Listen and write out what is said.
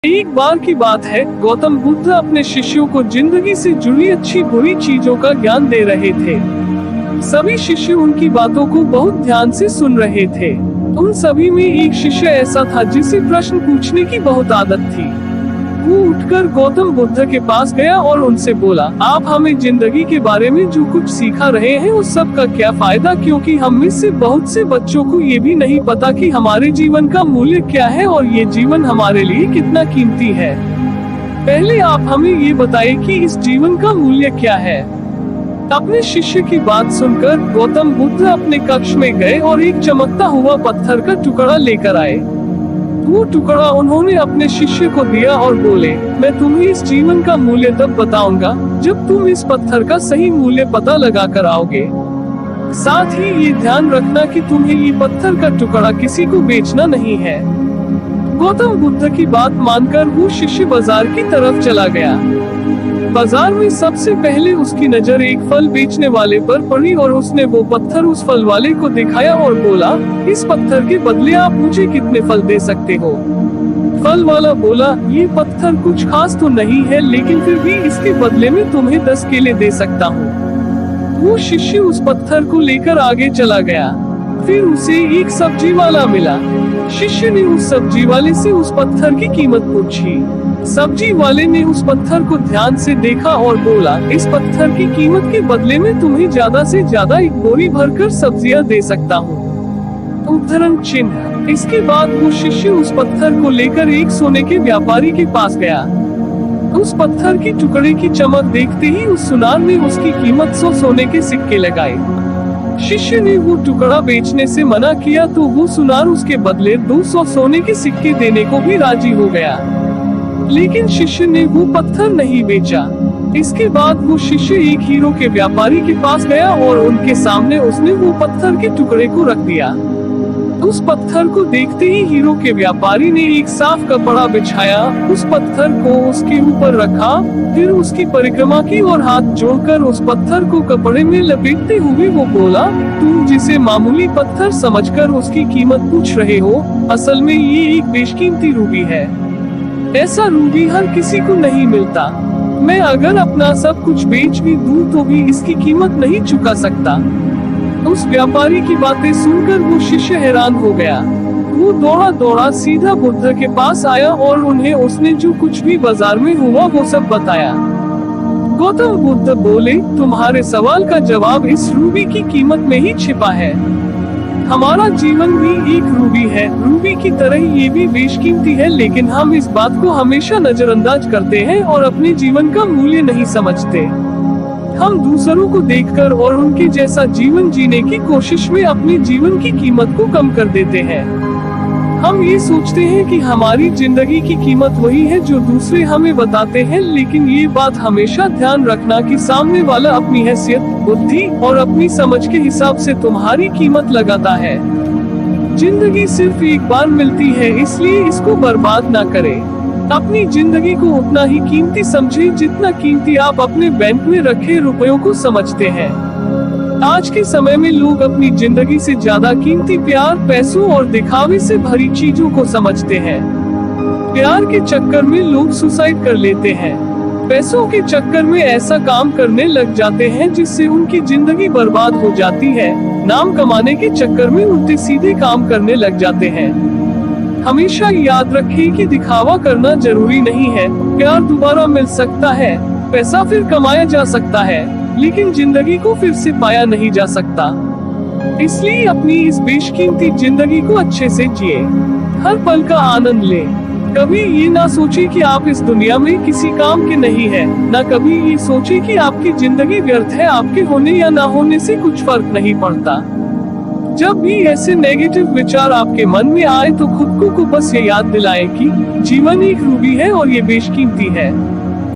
एक बार की बात है, गौतम बुद्ध अपने शिष्यों को जिंदगी से जुड़ी अच्छी बुरी चीजों का ज्ञान दे रहे थे। सभी शिष्य उनकी बातों को बहुत ध्यान से सुन रहे थे। उन सभी में एक शिष्य ऐसा था जिसे प्रश्न पूछने की बहुत आदत थी। वो उठकर गौतम बुद्ध के पास गया और उनसे बोला, आप हमें जिंदगी के बारे में जो कुछ सिखा रहे हैं उस सब का क्या फायदा, क्योंकि हम में से बहुत से बच्चों को ये भी नहीं पता कि हमारे जीवन का मूल्य क्या है और ये जीवन हमारे लिए कितना कीमती है। पहले आप हमें ये बताइए कि इस जीवन का मूल्य क्या है। अपने शिष्य की बात सुनकर गौतम बुद्ध अपने कक्ष में गए और एक चमकता हुआ पत्थर का टुकड़ा लेकर आए। वो टुकड़ा उन्होंने अपने शिष्य को दिया और बोले, मैं तुम्हें इस जीवन का मूल्य तब बताऊंगा जब तुम इस पत्थर का सही मूल्य पता लगा कर आओगे। साथ ही ये ध्यान रखना कि तुम्हें ये पत्थर का टुकड़ा किसी को बेचना नहीं है। गौतम बुद्ध की बात मानकर वो शिष्य बाजार की तरफ चला गया। बाजार में सबसे पहले उसकी नजर एक फल बेचने वाले पर पड़ी और उसने वो पत्थर उस फल वाले को दिखाया और बोला, इस पत्थर के बदले आप मुझे कितने फल दे सकते हो। फल वाला बोला, ये पत्थर कुछ खास तो नहीं है, लेकिन फिर भी इसके बदले में तुम्हें 10 केले दे सकता हूँ। वो शिष्य उस पत्थर को लेकर आगे चला गया। फिर उसे एक सब्जी वाला मिला। शिष्य ने उस सब्जी वाले से उस पत्थर की कीमत पूछी। सब्जी वाले ने उस पत्थर को ध्यान से देखा और बोला, इस पत्थर की कीमत के बदले में तुम्हें ज्यादा से ज्यादा एक बोरी भरकर सब्जियां दे सकता हूँ। उद्धरण चिन्ह। इसके बाद वो शिष्य उस पत्थर को लेकर एक सोने के व्यापारी के पास गया। उस पत्थर की टुकड़े की चमक देखते ही उस सुनार ने उसकी कीमत 100 सोने के सिक्के लगाए। शिष्य ने वो टुकड़ा बेचने से मना किया तो वो सुनार उसके बदले 200 सोने के सिक्के देने को भी राजी हो गया, लेकिन शिष्य ने वो पत्थर नहीं बेचा। इसके बाद वो शिष्य एक हीरो के व्यापारी के पास गया और उनके सामने उसने वो पत्थर के टुकड़े को रख दिया। उस पत्थर को देखते ही हीरो के व्यापारी ने एक साफ कपड़ा बिछाया, उस पत्थर को उसके ऊपर रखा, फिर उसकी परिक्रमा की और हाथ जोड़कर उस पत्थर को कपड़े में लपेटते हुए वो बोला, तुम जिसे मामूली पत्थर समझकर उसकी कीमत पूछ रहे हो, असल में ये एक बेशकीमती रूबी है। ऐसा रूबी हर किसी को नहीं मिलता। मैं अगर अपना सब कुछ बेच भी दूं तो भी इसकी कीमत नहीं चुका सकता। उस व्यापारी की बातें सुनकर वो शिष्य हैरान हो गया। वो दौड़ा दौड़ा सीधा बुद्ध के पास आया और उन्हें उसने जो कुछ भी बाजार में हुआ वो सब बताया। गौतम बुद्ध बोले, तुम्हारे सवाल का जवाब इस रूबी की कीमत में ही छिपा है। हमारा जीवन भी एक रूबी है, रूबी की तरह ये भी बेशकीमती है, लेकिन हम इस बात को हमेशा नजरअंदाज करते हैं और अपने जीवन का मूल्य नहीं समझते। हम दूसरों को देखकर और उनके जैसा जीवन जीने की कोशिश में अपने जीवन की कीमत को कम कर देते हैं। हम ये सोचते हैं कि हमारी जिंदगी की कीमत वही है जो दूसरे हमें बताते हैं, लेकिन ये बात हमेशा ध्यान रखना कि सामने वाला अपनी हैसियत, बुद्धि और अपनी समझ के हिसाब से तुम्हारी कीमत लगाता है। जिंदगी सिर्फ एक बार मिलती है, इसलिए इसको बर्बाद ना करें। अपनी जिंदगी को उतना ही कीमती समझें जितना कीमती आप अपने बैंक में रखे रुपयों को समझते हैं। आज के समय में लोग अपनी जिंदगी से ज्यादा कीमती प्यार, पैसों और दिखावे से भरी चीजों को समझते हैं। प्यार के चक्कर में लोग सुसाइड कर लेते हैं। पैसों के चक्कर में ऐसा काम करने लग जाते हैं जिससे उनकी जिंदगी बर्बाद हो जाती है। नाम कमाने के चक्कर में उल्टे सीधे काम करने लग जाते हैं। हमेशा याद रखें कि दिखावा करना जरूरी नहीं है। प्यार दोबारा मिल सकता है, पैसा फिर कमाया जा सकता है, लेकिन जिंदगी को फिर से पाया नहीं जा सकता। इसलिए अपनी इस बेशकीमती जिंदगी को अच्छे से जिए, हर पल का आनंद लें। कभी ये ना सोचे कि आप इस दुनिया में किसी काम के नहीं हैं, ना कभी ये सोचे कि आपकी जिंदगी व्यर्थ है, आपके होने या ना होने से कुछ फर्क नहीं पड़ता। जब भी ऐसे नेगेटिव विचार आपके मन में आए तो खुद को बस ये याद दिलाएं कि जीवन एक रूबी है और ये बेशकीमती है।